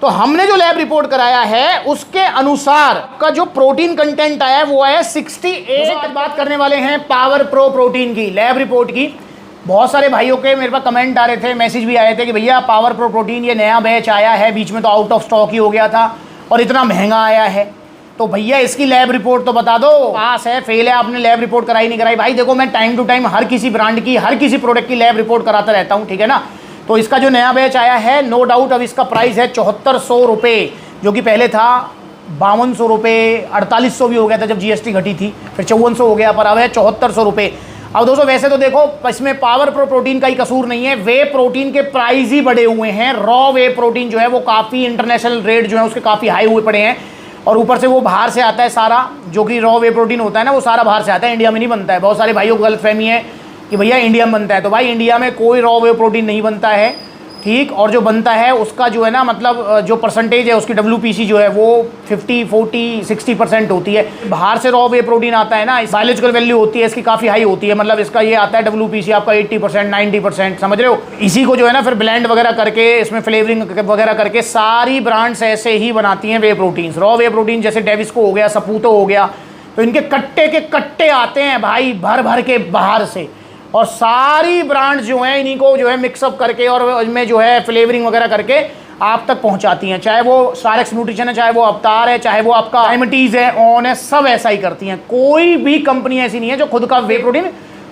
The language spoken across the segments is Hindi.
तो हमने जो लैब रिपोर्ट कराया है उसके अनुसार का जो प्रोटीन कंटेंट आया है वो आया 68। आज बात करने वाले हैं पावर प्रो प्रोटीन की लैब रिपोर्ट की। बहुत सारे भाइयों के मेरे पास कमेंट आ रहे थे, मैसेज भी आए थे कि भैया पावर प्रो प्रोटीन ये नया बैच आया है, बीच में तो आउट ऑफ स्टॉक ही हो गया था और इतना महंगा आया है, तो भैया इसकी लैब रिपोर्ट तो बता दो। पास है फेल है, आपने लैब रिपोर्ट कराई नहीं कराई? भाई देखो, मैं टाइम टू टाइम हर किसी ब्रांड की हर किसी प्रोडक्ट की लैब रिपोर्ट कराता रहता हूँ, ठीक है ना। तो इसका जो नया बैच आया है नो डाउट अब इसका प्राइस है 7400 रुपये, जो कि पहले था 5200 रुपये, 4800 भी हो गया था जब जीएसटी घटी थी, फिर 5400 हो गया, पर अब है 7400 रुपये। अब दोस्तों वैसे तो देखो इसमें पावर प्रो प्रोटीन का ही कसूर नहीं है, वे प्रोटीन के प्राइस ही बढ़े हुए हैं। रॉ वे प्रोटीन जो है वो काफ़ी इंटरनेशनल रेट जो है उसके काफ़ी हाई हुए पड़े हैं, और ऊपर से वो बाहर से आता है सारा, जो कि रॉ वे प्रोटीन होता है ना वो सारा बाहर से आता है, इंडिया में नहीं बनता है। बहुत सारे भाइयों को गलतफहमी है कि भैया इंडिया में बनता है, तो भाई इंडिया में कोई रॉ वे प्रोटीन नहीं बनता है, ठीक। और जो बनता है उसका जो है ना मतलब जो परसेंटेज है उसकी WPC जो है वो 50, 40, 60% होती है। बाहर से रॉ वे प्रोटीन आता है ना, बायोलॉजिकल वैल्यू होती है इसकी काफ़ी हाई होती है, मतलब इसका ये आता है WPC आपका 80%, 90%, समझ रहे हो। इसी को जो है ना फिर ब्लेंड वगैरह करके इसमें फ्लेवरिंग वगैरह करके सारी ब्रांड्स ऐसे ही बनाती हैं वे प्रोटीन्स। रॉ वे प्रोटीन जैसे डेविस्को हो गया, सपूतो हो गया, तो इनके कट्टे के कट्टे आते हैं भाई भर भर के बाहर से, और सारी ब्रांड्स जो हैं इन्हीं को जो है मिक्सअप करके और इनमें जो है फ्लेवरिंग वगैरह करके आप तक पहुंचाती हैं। चाहे वो स्टारएक्स न्यूट्रिशन है, चाहे वो अवतार है, चाहे वो आपका डायमिटीज है, ऑन है, सब ऐसा ही करती हैं। कोई भी कंपनी ऐसी नहीं है जो खुद का वे प्रोटीन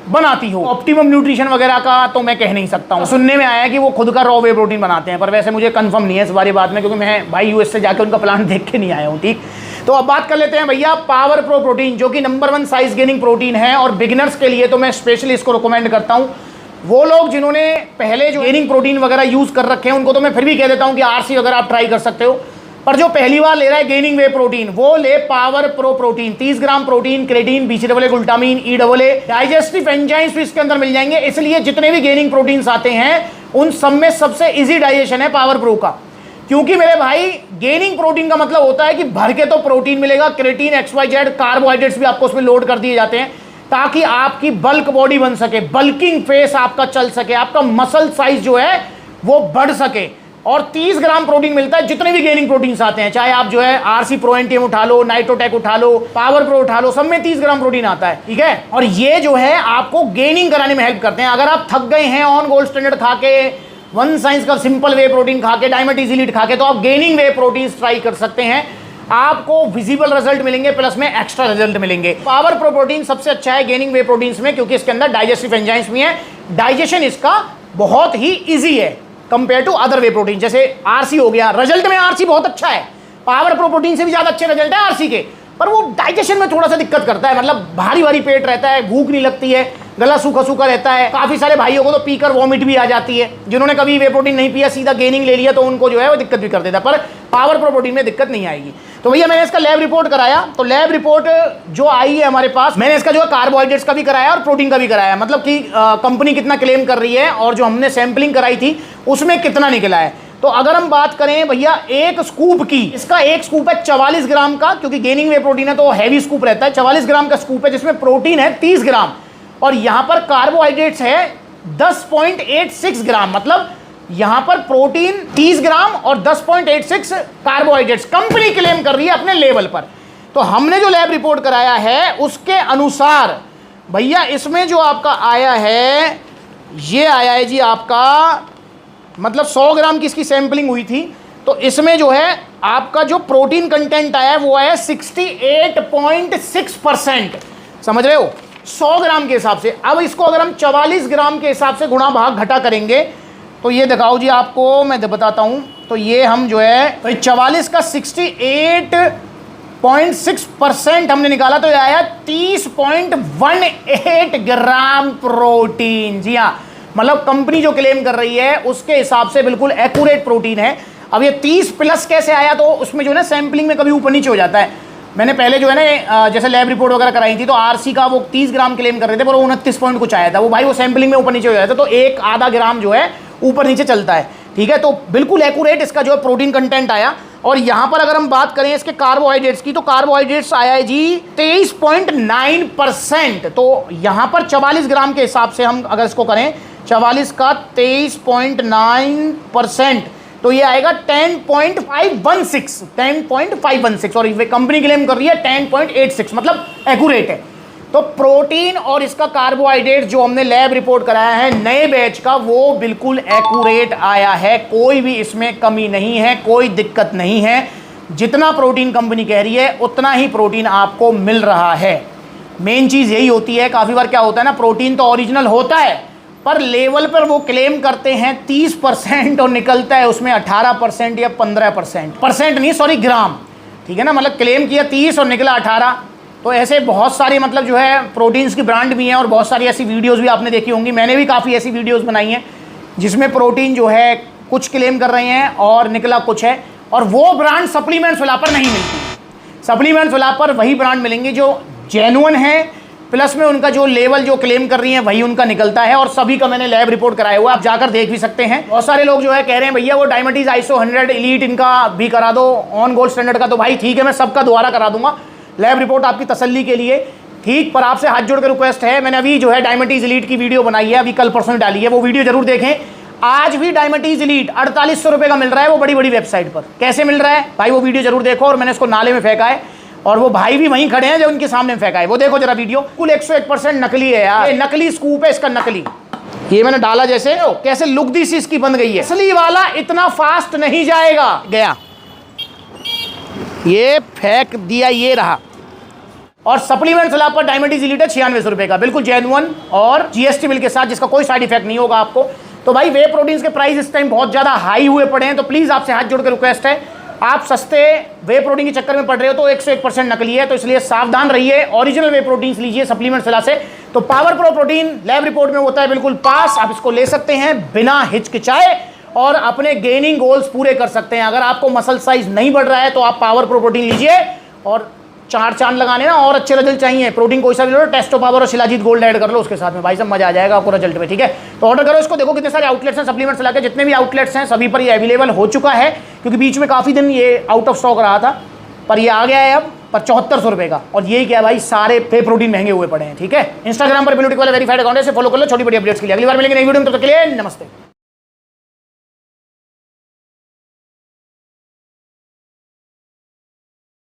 बनाती हो। ऑप्टिमम न्यूट्रिशन वगैरह का तो मैं कह नहीं सकता हूँ, सुनने में आया कि वो खुद का रॉ वे प्रोटीन बनाते हैं, पर वैसे मुझे कंफर्म नहीं है इस बारे बात में, क्योंकि मैं भाई यूएस से जाकर उनका प्लांट देख के नहीं आया हूँ, ठीक। तो अब बात कर लेते हैं भैया पावर प्रो प्रोटीन, जो कि नंबर 1 साइज गेनिंग प्रोटीन है, और बिगिनर्स के लिए तो मैं स्पेशली इसको रिकमेंड करता हूँ। वो लोग जिन्होंने पहले जो गेनिंग प्रोटीन वगैरह यूज कर रखे हैं उनको तो मैं फिर भी कह देता हूँ कि आरसी वगैरह आप ट्राई कर सकते हो, पर जो पहली बार ले रहा है गेनिंग वे प्रोटीन वो ले power pro protein. 30 gram protein, creatine, BCAA, glutamine, EAA, digestive enzymes भी इसके अंदर मिल जाएंगे, इसलिए जितने भी गेनिंग प्रोटीन्स आते हैं उन सब में सबसे इजी डाइजेशन है पावर प्रो का। क्योंकि मेरे भाई गेनिंग प्रोटीन का मतलब होता है कि भर के तो प्रोटीन मिलेगा, क्रेटीन, XYZ, कार्बोहाइड्रेट्स भी आपको उसमें लोड कर दिए जाते हैं ताकि आपकी बल्क बॉडी बन सके, बल्किंग फेस आपका चल सके, आपका मसल साइज जो है वो बढ़ सके। और 30 ग्राम प्रोटीन मिलता है जितने भी गेनिंग प्रोटीन्स आते हैं, चाहे आप जो है RC प्रो एंटीएम उठा लो, नाइट्रोटेक उठा लो, पावर प्रो उठा लो, सब में 30 ग्राम प्रोटीन आता है, ठीक है। और ये जो है आपको गेनिंग कराने में हेल्प करते हैं। अगर आप थक गए हैं ऑन गोल्ड स्टैंडर्ड खा के, वन साइंस का सिंपल वे प्रोटीन खा के, डायमिटीज एलीट खा के, तो आप गेनिंग वे प्रोटीन ट्राई कर सकते हैं, आपको विजिबल रिजल्ट मिलेंगे, प्लस में एक्स्ट्रा रिजल्ट मिलेंगे। पावर प्रो प्रोटीन सबसे अच्छा है गेनिंग वे प्रोटीन्स में, क्योंकि इसके अंदर डाइजेस्टिव एंजाइम्स भी हैं, डाइजेशन इसका बहुत ही इजी है compare to other way protein. जैसे आरसी हो गया, रिजल्ट में आरसी बहुत अच्छा है, पावर प्रो प्रोटीन से भी ज्यादा अच्छे रिजल्ट है आरसी के, पर वो डाइजेशन में थोड़ा सा दिक्कत करता है, मतलब भारी भारी पेट रहता है, भूख नहीं लगती है, गला सूखा सूखा रहता है। काफी सारे भाइयों को तो पीकर वॉमिट भी आ जाती है, जिन्होंने कभी वे प्रोटीन नहीं पिया सीधा गेनिंग ले लिया तो उनको जो है वो दिक्कत भी कर देता है, पर पावर प्रो प्रोटीन में दिक्कत नहीं आएगी। तो भैया मैंने इसका लैब रिपोर्ट कराया, तो लैब रिपोर्ट जो आई है हमारे पास, मैंने इसका जो है कार्बोहाइड्रेट्स का भी कराया और प्रोटीन का भी कराया, मतलब कि कंपनी कितना क्लेम कर रही है और जो हमने सैंपलिंग कराई थी उसमें कितना निकला है। तो अगर हम बात करें भैया एक स्कूप की, इसका एक स्कूप है 44 ग्राम का, क्योंकि गेनिंग वे प्रोटीन है तो हैवी स्कूप रहता है। 44 ग्राम का स्कूप है जिसमें प्रोटीन है 30 ग्राम और यहां पर कार्बोहाइड्रेट्स है 10.86 ग्राम, मतलब यहां पर प्रोटीन 30 ग्राम और 10.86 कार्बोहाइड्रेट्स कंपनी क्लेम कर रही है अपने लेवल पर। तो हमने जो लैब रिपोर्ट कराया है उसके अनुसार भैया इसमें जो आपका आया है, ये आया है जी आपका, मतलब 100 ग्राम की इसकी सैंपलिंग हुई थी, तो इसमें जो है आपका जो प्रोटीन कंटेंट आया है वो आया 68.6%, समझ रहे हो, 100 ग्राम के हिसाब से। अब इसको अगर हम 44 ग्राम के हिसाब से गुणा भाग घटा करेंगे तो ये दिखाओ जी आपको, मैं बताता हूं। तो ये हम जो है तो 44 का 68.6% हमने निकाला, तो ये आया 30.18 ग्राम प्रोटीन। जी हाँ, मतलब कंपनी जो क्लेम कर रही है उसके हिसाब से बिल्कुल एक्यूरेट प्रोटीन है। अब ये 30 प्लस कैसे आया, तो उसमें जो है ना सैंपलिंग में कभी ऊपर नीचे हो जाता है। मैंने पहले जो है ना जैसे लैब रिपोर्ट वगैरह कराई थी तो आरसी का वो 30 ग्राम क्लेम कर रहे थे, पर वो 29 पॉइंट कुछ आया था, वो भाई वो सैंपलिंग में ऊपर नीचे हो जाता है, तो एक आधा ग्राम जो है ऊपर नीचे चलता है, ठीक है। तो बिल्कुल एक्यूरेट इसका जो है प्रोटीन कंटेंट आया। और यहां पर अगर हम बात करें इसके कार्बोहाइड्रेट्स की, तो कार्बोहाइड्रेट्स आया है जी 23.9%। तो यहां पर 44 ग्राम के हिसाब से हम अगर इसको करें 44 का 23.9%, तो ये आएगा 10.516 और कंपनी क्लेम कर रही है 10.86, मतलब एक्यूरेट है। तो प्रोटीन और इसका कार्बोहाइड्रेट जो हमने लैब रिपोर्ट कराया है नए बैच का, वो बिल्कुल एक्यूरेट आया है, कोई भी इसमें कमी नहीं है, कोई दिक्कत नहीं है। जितना प्रोटीन कंपनी कह रही है उतना ही प्रोटीन आपको मिल रहा है। मेन चीज़ यही होती है, काफ़ी बार क्या होता है ना, प्रोटीन तो ओरिजिनल होता है पर लेवल पर वो क्लेम करते हैं 30% और निकलता है उसमें 18% या 15%, परसेंट नहीं सॉरी ग्राम, ठीक है ना, मतलब क्लेम किया 30 और निकला 18। तो ऐसे बहुत सारी मतलब जो है प्रोटीन्स की ब्रांड भी हैं और बहुत सारी ऐसी वीडियोस भी आपने देखी होंगी, मैंने भी काफ़ी ऐसी वीडियोस बनाई हैं जिसमें प्रोटीन जो है कुछ क्लेम कर रहे हैं और निकला कुछ है। और वो ब्रांड सप्लीमेंट्स वाला पर नहीं मिलती। सप्लीमेंट्स वाला पर वही ब्रांड मिलेंगे जो जेन्युइन है, प्लस में उनका जो लेवल जो क्लेम कर रही है वही उनका निकलता है। और सभी का मैंने लैब रिपोर्ट कराया हुआ, आप जाकर देख भी सकते हैं। बहुत सारे लोग जो है कह रहे हैं भैया वो डायबिटीज ISO 100 एलीट इनका भी करा दो, ऑन गोल्ड स्टैंडर्ड का। तो भाई ठीक है, मैं सबका दोबारा करा दूंगा लैब रिपोर्ट आपकी तसल्ली के लिए, ठीक। पर आपसे हाथ जोड़ के रिक्वेस्ट है, मैंने अभी जो है डायबिटीज एलीट की वीडियो बनाई है, अभी कल परसों डाली है, वो वीडियो जरूर देखें। आज भी डायबिटीज एलीट 4800 रुपये का मिल रहा है, वो बड़ी बड़ी वेबसाइट पर। कैसे मिल रहा है भाई, वो वीडियो जरूर देखो। और मैंने इसको नाले में फेंका है और वो भाई भी वहीं खड़े हैं जो उनके सामने फेंका है, वो देखो जरा वीडियो। कुल 101% नकली है यार, ये नकली स्कूप है इसका, नकली। ये मैंने डाला जैसे कैसे लुगदी सी इसकी बन गई है। असली वाला इतना फास्ट नहीं जाएगा, गया ये फेंक दिया, ये रहा। और सप्लीमेंट स्लैब पर डायबिटीज एलीट है 9600 रुपये का, बिल्कुल जेन्युइन और GST बिल के साथ, जिसका कोई साइड इफेक्ट नहीं होगा आपको। तो भाई वे प्रोटीन्स के प्राइस इस टाइम बहुत ज़्यादा हाई हुए पड़े हैं, तो प्लीज़ आपसे हाथ जोड़ के रिक्वेस्ट है, आप सस्ते वे प्रोटीन के चक्कर में पड़ रहे हो तो 101% नकली है, तो इसलिए सावधान रहिए। ओरिजिनल वे प्रोटीन्स लीजिए सप्लीमेंट सलाह से। तो power pro protein lab report में होता है बिल्कुल पास, आप इसको ले सकते हैं बिना हिचकिचाए और अपने गेनिंग गोल्स पूरे कर सकते हैं। अगर आपको मसल साइज नहीं बढ़ रहा है तो आप पावर प्रो प्रोटीन लीजिए, और 4 चांद लगाने ना और अच्छे रिजल्ट चाहिए, प्रोटीन कोई सा भी लो, टेस्टो पावर और शिलाजीत गोल्ड ऐड कर लो उसके साथ में, भाई सब मजा आ जाएगा आपको रिजल्ट में, ठीक है। तो ऑर्डर करो इसको, देखो कितने सारे आउटलेट्स हैं सप्लीमेंट्स ला के, जितने भी आउटलेट्स हैं सभी पर ये अवेलेबल हो चुका है, क्योंकि बीच में काफ़ी दिन ये आउट ऑफ स्टॉक रहा था, पर ये आ गया है अब पर 7400 रुपये का। और यही क्या भाई, सारे पे प्रोटीन महंगे हुए पड़े हैं, ठीक है। इंस्टाग्राम पर ब्लूटिक वाला वेरीफाइड अकाउंट है, इसे फॉलो कर लो छोटी बड़ी अपडेट्स के लिए। अगली बार मिलेंगे नई वीडियो में, तब तक के लिए नमस्ते।